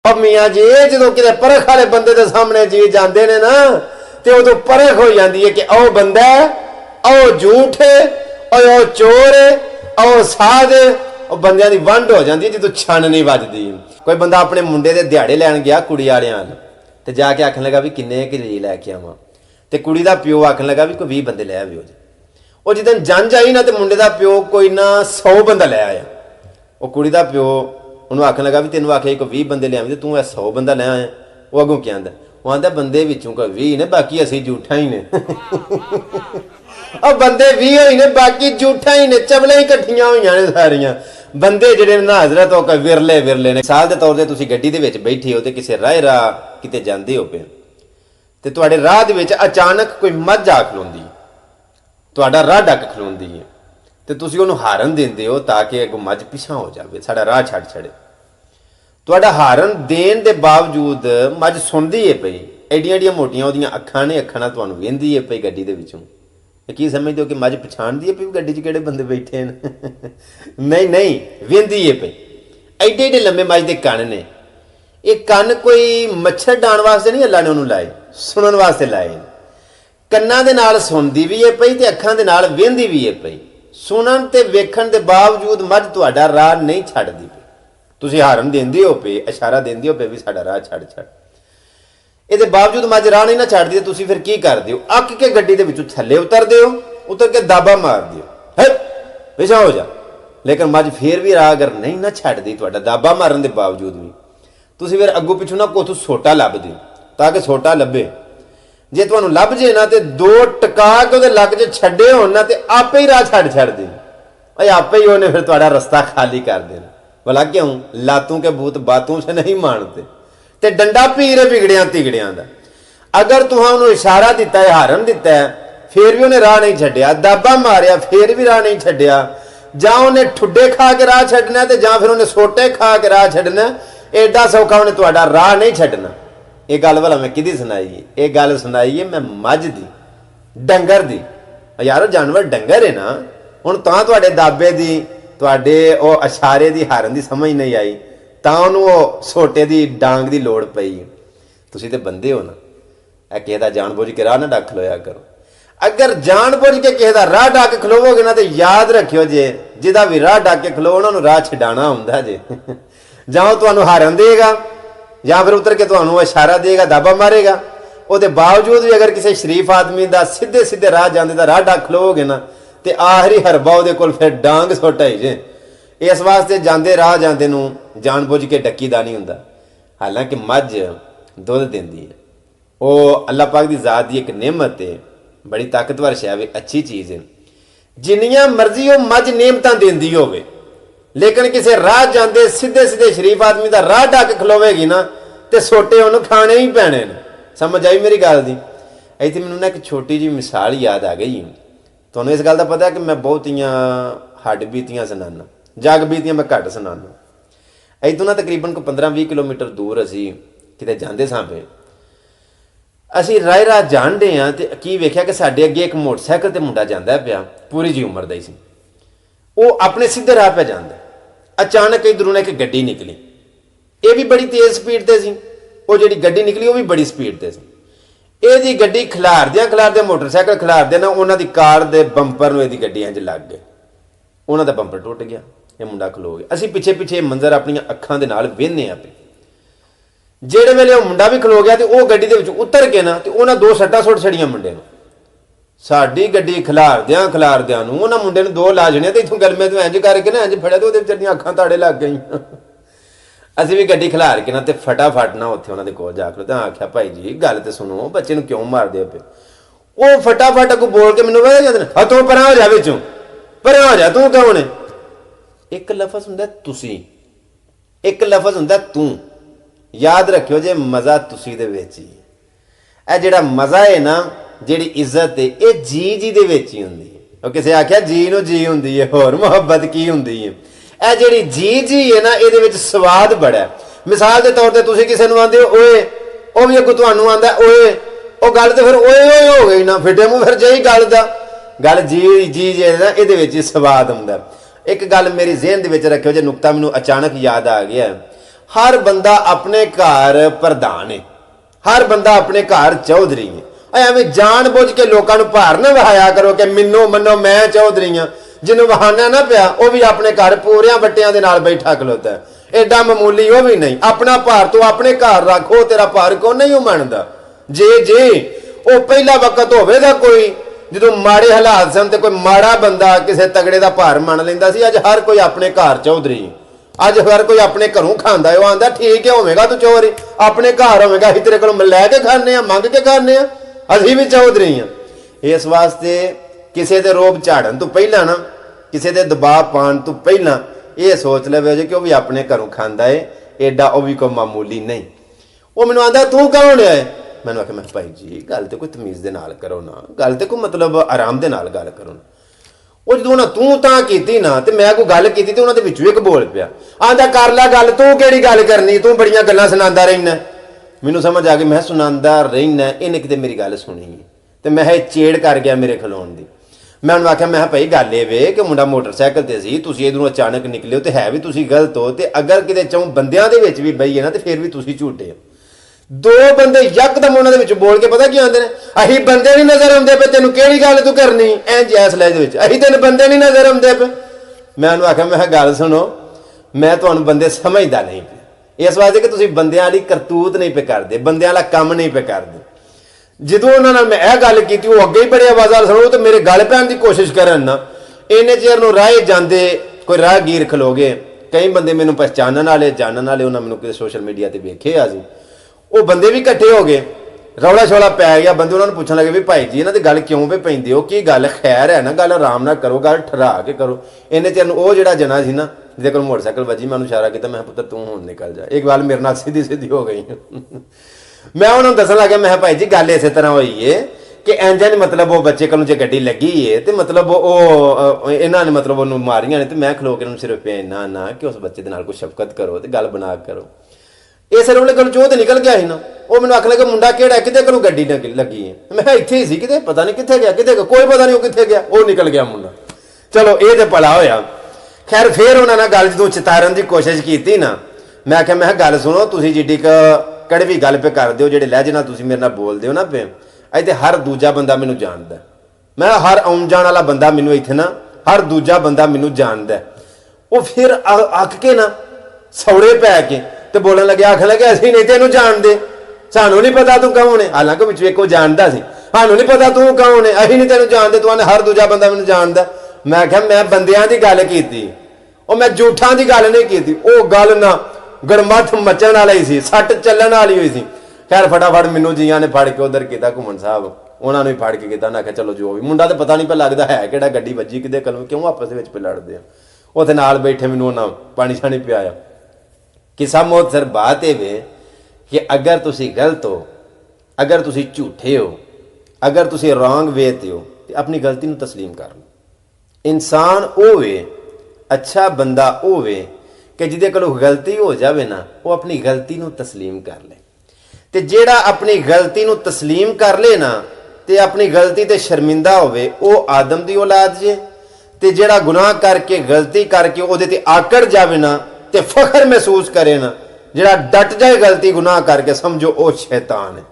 मियाँ जी जो कि परख वाले बंदे के सामने जी जाते ने ना तो उदो परख हो जाती है कि ओ बंदा है, ओ झूठ है, ओ चोर है, ओ साध है। बंद की वंड हो जाती है जो छन नहीं बजती। कोई बंदा अपने मुंडे के दिहाड़े लैन गया कुड़ी वाले तो जाके आखन लगा भी किन्ने कि लैके आवा तो कुड़ी का प्यो आखन लगा भी कोई 20 बंदे लै आवो जी। वो जिदन जंज आई ना तो मुंडे का प्यो कोई ना 100 बंदा लै आया। वो कुड़ी का प्यो उन्होंने आखन लगा भी तेन आखे कोई 20 बंदे लिया तू 100 बंदा लै आया। वो अगों क्या आंदा वो आंदा बंदे विचों कोई 20 ने बाकी असी झूठा ही ने। और बंदे 20 हुई ने बाकी झूठा ही ने चबलें ही कट्ठियां हुई ने सारियां। बंदे जिहड़े ना हजरत हो विरले विरले ने। मिसाल के तौर पर तुसीं गड्डी दे विच बैठे हो तो किसी राह किते जांदे हो पे ते तुहाडे राह दे विच अचानक कोई मझ आ खलोंदी तुहाडा राह डक खलोंदी है तो तुसीं उहनूं हारन दिंदे हो ताकि अगों मझ पिछां हो जाए साडा राह छड्ड छड़े। तुहाडा हारन देण दे बावजूद मझ सुणदी है पई एडियां एडियां मोटियां उहदियां अखां ने अखां नाल तुहानूं वेंदी है पई गड्डी दे विचों। की समझदे हो कि मझ पछाणदी है पई गड्डी च किहड़े बंदे बैठे हैं। नहीं नहीं वेंदी है पई। एडे एडे लंबे मझ दे कन ने। ये कन कोई मच्छर डाण वास्ते नहीं अल्लाह ने उन्होंने लाए सुनन वास्ते लाए। कन्नां दे नाल सुणदी भी है पई ते अखां दे नाल वेंदी भी है पई। सुनन ते वेखण दे बावजूद मझ तुहाडा राह नहीं छड्डदी पई। तुसीं हारन देंदे हो पे इशारा देंदे हो पे भी साडा राह छड्ड छड्ड। ਇਹਦੇ ਬਾਵਜੂਦ ਮੱਝ ਰਾਹ ਨਹੀਂ ਨਾ ਛੱਡਦੀ ਤੇ ਤੁਸੀਂ ਫਿਰ ਕੀ ਕਰਦੇ ਹੋ ਅੱਕ ਕੇ ਗੱਡੀ ਦੇ ਵਿੱਚੋਂ ਥੱਲੇ ਉਤਰਦੇ ਹੋ ਉਤਰ ਕੇ ਦਾਬਾ ਮਾਰਦੇ ਹੋ ਹੈ ਪਿਛਾ ਹੋ ਜਾ। ਲੇਕਿਨ ਮੱਝ ਫੇਰ ਵੀ ਰਾਹ ਅਗਰ ਨਹੀਂ ਨਾ ਛੱਡਦੀ ਤੁਹਾਡਾ ਦਾਬਾ ਮਾਰਨ ਦੇ ਬਾਵਜੂਦ ਵੀ ਤੁਸੀਂ ਫਿਰ ਅੱਗੋਂ ਪਿੱਛੋਂ ਨਾ ਕੋਥੋਂ ਸੋਟਾ ਲੱਭਦੇ ਹੋ ਤਾਂ ਕਿ ਸੋਟਾ ਲੱਭੇ। ਜੇ ਤੁਹਾਨੂੰ ਲੱਭ ਜੇ ਨਾ ਤੇ ਦੋ ਟਕਾ ਕੇ ਉਹਦੇ ਲੱਕ 'ਚ ਛੱਡੇ ਹੋਣ ਨਾ ਤੇ ਆਪੇ ਹੀ ਰਾਹ ਛੱਡ ਛੱਡਦੇ ਓਏ ਆਪੇ ਹੀ ਉਹਨੇ ਫਿਰ ਤੁਹਾਡਾ ਰਸਤਾ ਖਾਲੀ ਕਰ ਦੇਣਾ। भला क्यों लातों के भूत बातों से नहीं मानते ते डंडा पीरे बिगड़िया तिगड़िया का। अगर तुहां इशारा दिता है हारन दिता है फिर भी उन्हें राह नहीं छड्डिया दाबा मारिया फिर भी राह नहीं छड्डिया जां उन्हें ठुड्डे खा के राह छड्डना ते जां फिर उन्हें सोटे खा के राह छड्डना एडा सौखा उन्हें तुहाडा राह नहीं छड्डना। ये गल भला मैं किहदी सुनाई है ये गल सुनाई है मैं मझ दी डंगर दी। यारो जानवर डंगर है ना हुण तां तुहाडे दाबे दी तुहाडे ਉਹ ਇਸ਼ਾਰੇ ਦੀ ਹਾਰਨ ਦੀ ਸਮਝ ਨਹੀਂ ਆਈ ਤਾਂ ਉਹਨੂੰ ਉਹ ਸੋਟੇ ਦੀ ਡਾਂਗ ਦੀ ਲੋੜ ਪਈ। ਤੁਸੀਂ ਤੇ ਬੰਦੇ ਹੋ ਨਾ ਇਹ ਕਿਸੇ ਦਾ ਜਾਣਬੁੱਝ ਕੇ ਰਾਹ ਨਾ ਡੱਕ ਖਲੋਇਆ ਕਰੋ। ਅਗਰ ਜਾਣਬੁੱਝ ਕੇ ਕਿਸੇ ਦਾ ਰਾਹ ਡੱਕ ਖਲੋਵੋਗੇ ਨਾ ਤੇ ਯਾਦ ਰੱਖਿਓ ਜੇ ਜਿਹਦਾ ਵੀ ਰਾਹ ਡੱਕ ਕੇ ਖਲੋ ਉਹਨਾਂ ਨੂੰ ਰਾਹ ਛਡਾਣਾ ਹੁੰਦਾ ਜੇ। ਜਾਂ ਉਹ ਤੁਹਾਨੂੰ ਹਾਰਨ ਦੇਗਾ ਜਾਂ ਫਿਰ ਉਤਰ ਕੇ ਤੁਹਾਨੂੰ ਇਸ਼ਾਰਾ ਦੇਗਾ ਦਾਬਾ ਮਾਰੇਗਾ। ਉਹਦੇ ਬਾਵਜੂਦ ਵੀ ਅਗਰ ਕਿਸੇ ਸ਼ਰੀਫ ਆਦਮੀ ਦਾ ਸਿੱਧੇ ਸਿੱਧੇ ਰਾਹ ਜਾਂਦੇ ਦਾ ਰਾਹ ਡੱਕ ਖਲੋਵੋਗੇ ਨਾ ਤੇ ਆਖਰੀ ਹਰਬਾ ਉਹਦੇ ਕੋਲ ਫਿਰ ਡਾਂਗ ਸੁੱਟ ਆਈ ਜੇ। ਇਸ ਵਾਸਤੇ ਜਾਂਦੇ ਰਾਹ ਜਾਂਦੇ ਨੂੰ ਜਾਣ ਬੁੱਝ ਕੇ ਡੱਕੀਦਾ ਨਹੀਂ ਹੁੰਦਾ। ਹਾਲਾਂਕਿ ਮੱਝ ਦੁੱਧ ਦਿੰਦੀ ਹੈ ਉਹ ਅੱਲਾਹ ਪਾਕ ਦੀ ਜ਼ਾਤ ਦੀ ਇੱਕ ਨਿਮਤ ਹੈ ਬੜੀ ਤਾਕਤਵਰ ਸ਼ੈ ਹੈ ਅੱਛੀ ਚੀਜ਼ ਹੈ। ਜਿੰਨੀਆਂ ਮਰਜ਼ੀ ਉਹ ਮੱਝ ਨਿਮਤਾਂ ਦਿੰਦੀ ਹੋਵੇ ਲੇਕਿਨ ਕਿਸੇ ਰਾਹ ਜਾਂਦੇ ਸਿੱਧੇ ਸਿੱਧੇ ਸ਼ਰੀਫ ਆਦਮੀ ਦਾ ਰਾਹ ਡੱਕ ਖਲੋਵੇਗੀ ਨਾ ਤੇ ਸੋਟੇ ਉਹਨੂੰ ਖਾਣੇ ਹੀ ਪੈਣੇ ਨੇ। ਸਮਝ ਆਈ ਮੇਰੀ ਗੱਲ ਦੀ। ਇੱਥੇ ਮੈਨੂੰ ਨਾ ਇੱਕ ਛੋਟੀ ਜਿਹੀ ਮਿਸਾਲ ਯਾਦ ਆ ਗਈ। ਤੁਹਾਨੂੰ ਇਸ ਗੱਲ ਦਾ ਪਤਾ ਕਿ ਮੈਂ ਬਹੁਤੀਆਂ ਹੱਡ ਬੀਤੀਆਂ ਸੁਣਾਉਂਦਾ ਜਗ ਬੀਤੀਆਂ ਮੈਂ ਘੱਟ ਸੁਣਾਉਂਦਾ। ਇੱਥੋਂ ਨਾ ਤਕਰੀਬਨ ਕੋਈ 15-20 ਕਿਲੋਮੀਟਰ ਦੂਰ ਅਸੀਂ ਕਿਤੇ ਜਾਂਦੇ ਸਾਂ ਪਏ ਅਸੀਂ ਰਾਹ ਰਾਹ ਜਾਣਦੇ ਹਾਂ ਤੇ ਕੀ ਵੇਖਿਆ ਕਿ ਸਾਡੇ ਅੱਗੇ ਇੱਕ ਮੋਟਰਸਾਈਕਲ ਤੇ ਮੁੰਡਾ ਜਾਂਦਾ ਪਿਆ ਪੂਰੀ ਜੀ ਉਮਰ ਦਾ ਹੀ ਸੀ। ਉਹ ਆਪਣੇ ਸਿੱਧੇ ਰਾਹ 'ਤੇ ਜਾਂਦਾ ਅਚਾਨਕ ਇੱਧਰੋਂ ਇੱਕ ਗੱਡੀ ਨਿਕਲੀ ਇਹ ਵੀ ਬੜੀ ਤੇਜ਼ ਸਪੀਡ 'ਤੇ ਸੀ। ਉਹ ਜਿਹੜੀ ਗੱਡੀ ਨਿਕਲੀ ਉਹ ਵੀ ਬੜੀ ਸਪੀਡ 'ਤੇ ਸੀ। ਇਹਦੀ ਗੱਡੀ ਖਿਲਾਰਦਿਆਂ ਮੋਟਰਸਾਈਕਲ ਖਿਲਾਰਦੇ ਨਾ ਉਹਨਾਂ ਦੀ ਕਾਰ ਦੇ ਬੰਪਰ ਨੂੰ ਇਹਦੀ ਗੱਡੀ ਇੰਝ ਲੱਗ ਗਏ ਉਹਨਾਂ ਦਾ ਬੰਪਰ ਟੁੱਟ ਗਿਆ ਇਹ ਮੁੰਡਾ ਖਲੋ ਗਿਆ। ਅਸੀਂ ਪਿੱਛੇ ਪਿੱਛੇ ਮੰਜ਼ਰ ਆਪਣੀਆਂ ਅੱਖਾਂ ਦੇ ਨਾਲ ਵੇਖਦੇ ਹਾਂ ਪਏ। ਜਿਹੜੇ ਵੇਲੇ ਉਹ ਮੁੰਡਾ ਵੀ ਖਲੋ ਗਿਆ ਤੇ ਉਹ ਗੱਡੀ ਦੇ ਵਿੱਚ ਉਤਰ ਕੇ ਨਾ ਤੇ ਉਹਨਾਂ ਦੋ ਸੱਟਾਂ ਸੁੱਟ ਛੜੀਆਂ ਮੁੰਡੇ ਨੂੰ। ਸਾਡੀ ਗੱਡੀ ਖਿਲਾਰਦਿਆਂ ਨੂੰ ਉਹਨਾਂ ਮੁੰਡੇ ਨੂੰ ਦੋ ਲਾ ਜਣੇ ਤੇ ਇੱਥੋਂ ਗਲਮੇ ਤੋਂ ਇੰਝ ਕਰਕੇ ਨਾ ਇੰਝ ਫੜਿਆ ਤੇ ਉਹਦੇ ਵਿਚਾਰੀਆਂ ਅੱਖਾਂ ਤਾੜੇ ਲੱਗ ਗਈਆਂ। ਅਸੀਂ ਵੀ ਗੱਡੀ ਖਿਲਾਰ ਕੇ ਨਾ ਤੇ ਫਟਾਫਟ ਨਾ ਉੱਥੇ ਉਹਨਾਂ ਦੇ ਕੋਲ ਜਾ ਕੇ ਤਾਂ ਆਖਿਆ ਭਾਈ ਜੀ ਗੱਲ ਤੇ ਸੁਣੋ ਬੱਚੇ ਨੂੰ ਕਿਉਂ ਮਾਰਦੇ ਪਏ। ਉਹ ਫਟਾਫਟ ਅੱਗੋਂ ਬੋਲ ਕੇ ਮੈਨੂੰ ਕਹਿੰਦੇ ਜਾਂਦੇ ਨੇ ਹੱਥੋਂ ਪਰਾਂ ਹੋ ਜਾ ਵਿੱਚੋਂ ਪਰਾਂ ਹੋ ਜਾ ਤੂੰ ਕੌਣ ਹੈ। ਇੱਕ ਲਫ਼ਜ਼ ਹੁੰਦਾ ਤੁਸੀਂ ਇੱਕ ਲਫ਼ਜ਼ ਹੁੰਦਾ ਤੂੰ। ਯਾਦ ਰੱਖਿਓ ਜੇ ਮਜ਼ਾ ਤੁਸੀਂ ਦੇ ਵਿੱਚ ਹੀ ਇਹ ਜਿਹੜਾ ਮਜ਼ਾ ਹੈ ਨਾ ਜਿਹੜੀ ਇੱਜ਼ਤ ਹੈ ਇਹ ਜੀ ਦੇ ਵਿੱਚ ਹੀ ਹੁੰਦੀ ਹੈ। ਉਹ ਕਿਸੇ ਆਖਿਆ ਜੀ ਨੂੰ ਜੀ ਹੁੰਦੀ ਹੈ ਹੋਰ ਮੁਹੱਬਤ ਕੀ ਹੁੰਦੀ ਹੈ। ਇਹ ਜਿਹੜੀ ਜੀ ਹੈ ਨਾ ਇਹਦੇ ਵਿੱਚ ਸਵਾਦ ਬੜਾ। ਮਿਸਾਲ ਦੇ ਤੌਰ ਤੇ ਤੁਸੀਂ ਕਿਸੇ ਨੂੰ ਆਂਦੇ ਹੋ ਓਏ ਉਹ ਵੀ ਅੱਗੋਂ ਤੁਹਾਨੂੰ ਆਂਦਾ ਓਏ ਉਹ ਗੱਲ ਤੇ ਫਿਰ ਓਏ ਓਏ ਹੋ ਗਈ ਨਾ ਫਿੱਟੇ ਮੂੰਹ ਫਿਰ ਜਈ ਗੱਲ ਦਾ ਗੱਲ ਜੀ ਜੇ ਨਾ ਇਹਦੇ ਵਿੱਚ ਹੀ ਸਵਾਦ ਹੁੰਦਾ। ਇੱਕ ਗੱਲ ਮੇਰੀ ਜ਼ਿਹਨ ਦੇ ਵਿੱਚ ਰੱਖਿਓ ਜੇ ਨੁਕਤਾ ਮੈਨੂੰ ਅਚਾਨਕ ਯਾਦ ਆ ਗਿਆ। हर बंदा अपने घर प्रधान है, हर बंदा अपने घर चौधरी है। एवं जान बुझ के लोगों को भार ना वहाया करो कि मिनो मनो मैं चौधरी हाँ। जिन्हों वहाना ना पिया वह भी अपने घर पूरिया बट्टिया के नाल बैठा खलोता है। एडा मामूली वह भी नहीं। अपना भार तू अपने घर रखो, तेरा भार को नहीं मनता। जे वो पहला वक्त होगा कोई जो माड़े हालात सन, कोई माड़ा बंदा किसी तगड़े का भार मन लेंदा सी। अज हर कोई अपने घर चौधरी, अज हर कोई अपने घरों खांदा है। वो आंदा ठीक है होवेगा तू चौधरी, अपने घर होवेगा असीं तेरे कोलों लैके खाने, मंग के खाने, असीं भी चौधरी हाँ। इस वास्ते किसी के रोब झाड़न तो पहला ना, किसी के दबाव पाने तो पहला ये सोच लवे कि वह भी अपने घरों खाता है, एडा वह भी कोई मामूली नहीं। वो मैनूं आंदा तू कौन है? मैंने आख्या मैं भाई जी गल तो कोई तमीज़ दे नाल करो ना, गल तो कोई मतलब आराम दे नाल गल करो ना। वो जो ना तू तां कीती ना ते मैं कोई गल कीती ते उन्हां दे विचों एक बोल पिया, आंदा कर लै गल, तू किहड़ी गल करनी, तू बड़ियां गल्लां सुणांदा रहिना। मैनूं समझ आ गई, मैं सुणांदा रहिना, इन्हें किते मेरी गल सुनी ते मैं चेड़ कर गया मेरे खलोण दी। मैं उन्होंने आख्या मैं भाई गल ये वे कि मुंडा मोटरसाइकिल ते सी, तुसीं इधरों अचानक निकले हो ते है भी तुसीं गलत हो, ते अगर किते चौं बंदियां दे विच भी बहीए ना ते फिर भी तुसीं झूठे हो। दो बंदे यकदम उन्हां दे विच बोल के पता की आंदे ने, अहीं बंदे नहीं नजर आउंदे पे, तैनूं किहड़ी गल तू करनी इंज इस लहजे विच, अहीं तैनूं बंदे नहीं नजर आउंदे पे। मैं उन्होंने आख्या मैं गल सुनो, मैं तुहानूं बंदे समझदा नहीं पे, इस वास्ते कि तुसीं बंदियां वाली करतूत नहीं पे करदे, बंदियां वाला काम नहीं पे करदे। ਜਦੋਂ ਉਹਨਾਂ ਨਾਲ ਮੈਂ ਇਹ ਗੱਲ ਕੀਤੀ ਉਹ ਅੱਗੇ ਹੀ ਬੜੇ ਆਵਾਜ਼ ਨਾਲ ਸੁਣੋ ਤੇ ਮੇਰੇ ਗਲ ਪੈਣ ਦੀ ਕੋਸ਼ਿਸ਼ ਕਰਨ ਨਾ, ਇੰਨੇ ਚਿਰ ਨੂੰ ਰਾਹ ਜਾਂਦੇ ਕੋਈ ਰਾਹਗੀਰ ਖਲੋਗੇ, ਕਈ ਬੰਦੇ ਮੈਨੂੰ ਪਛਾਣਨ ਵਾਲੇ ਜਾਣਨ ਵਾਲੇ ਉਹਨਾਂ ਮੈਨੂੰ ਕਿਸੇ ਸੋਸ਼ਲ ਮੀਡੀਆ ਤੇ ਵੇਖੇ ਆ ਸੀ, ਉਹ ਬੰਦੇ ਵੀ ਇਕੱਠੇ ਹੋ ਗਏ, ਰੌਲਾ ਛੋਲਾ ਪੈ ਗਿਆ। ਬੰਦੇ ਉਹਨਾਂ ਨੂੰ ਪੁੱਛਣ ਲੱਗੇ ਵੀ ਭਾਈ ਜੀ ਇਹਨਾਂ ਦੀ ਗੱਲ ਕਿਉਂ ਵੇ ਪੈਂਦੇ ਹੋ, ਕੀ ਗੱਲ ਖੈਰ ਹੈ ਨਾ, ਗੱਲ ਆਰਾਮ ਨਾਲ ਕਰੋ, ਗੱਲ ਠਰਾ ਕੇ ਕਰੋ। ਇੰਨੇ ਚਿਰ ਨੂੰ ਉਹ ਜਿਹੜਾ ਜਣਾ ਸੀ ਨਾ ਜਿਹਦੇ ਕੋਲ ਮੋਟਰਸਾਈਕਲ ਵੱਜੀ, ਮੈਂ ਉਹਨੂੰ ਇਸ਼ਾਰਾ ਕੀਤਾ, ਮੈਂ ਪੁੱਤਰ ਤੂੰ ਹੁਣ ਨਿਕਲ ਜਾ। ਇੱਕ ਗੱਲ ਮੇਰੇ ਨਾਲ ਸਿੱਧੀ ਸਿੱਧੀ ਹੋ ਗਈ। मैं उन्होंने दसन लगे, मैं भाई जी गल इस तरह हुई है कि इंज मतलब वो बच्चे को जो गड्डी लगी है तो मतलब वो इन्हों ने मतलब उन्होंने मारिया ने, तो मैं खलो के सिर्फ इन्ना ना कि उस बच्चे के नाल कोई शफकत करो तो गल बना करो। इस रोले कोल चोह तो निकल गया ही ना, वो मैंने आखन लगे मुंडा केड़ा किते कोलों गड्डी लगी है, मैं इत्थे ही सी, किते पता नहीं कित्थे गया, किते कोई पता नहीं वो कित्थे गया, वो निकल गया मुंडा। चलो ये तो भला होया। खैर फिर उन्होंने गल जो चितारन की कोशिश की ना, मैं आख्या मैं गल सुनो, तुसीं जिड्डी कड़वी गल पे कर दो, जेडे लहजे नाल तुसीं मेरे नाल बोलदे हो ना पे, इत्थे हर दूजा बंदा मैनूं जानदा, मैं हर आउण जाण वाला बंदा मैनूं इत्थे ना हर दूजा बंदा मैनूं जानदा। वो फिर अक के ना सौड़े पै के ते बोलन लगे, आखन लगे असीं नहीं तैनूं जानदे, सानूं नहीं पता तू कौन है। हालांकि विच एक जानदा सी, सानूं नहीं पता तू कौन है, असीं नहीं तैनूं जानदे, तू आने हर दूजा बंदा मैनूं जानदा। मैं आख्या मैं बंदियां दी गल कीती, और मैं झूठां दी गल नहीं कीती। वो गल ना गड़मथ मचण वाली ही सी, सट चलन वाली हुई सी। खैर फटाफट मैनू जियां ने फड़ के उधर किया घुमन साहब, उन्होंने भी फड़ के किया। मैं चलो जो भी, मुंडा तो पता नहीं पे लगता है कि गड्डी वजी कि क्यों आपस में पे लड़ते हैं। उत्थे नाल बैठे मैनू उन्होंने पानी शानी पियाया। किसा मौत सर बात ये वे कि अगर तुसी गलत हो, अगर तुसी झूठे हो, अगर तुसी रॉन्ग वे ते हो, तो अपनी गलती नूं तस्लीम कर लो। इंसान होवे, अच्छा बंदा होवे कि जिहदे कोलों गलती हो जाए ना, वो अपनी गलती नूं तस्लीम कर ले। ते जेड़ा अपनी गलती नूं तस्लीम कर ले ना, ते अपनी गलती ते शर्मिंदा होवे, वो आदम दी औलाद जे। ते जेड़ा गुनाह करके गलती करके उहदे ते आकड़ जावे ना, ते फखर महसूस करे ना, जेड़ा डट जाए गलती गुनाह करके, समझो वो शैतान है।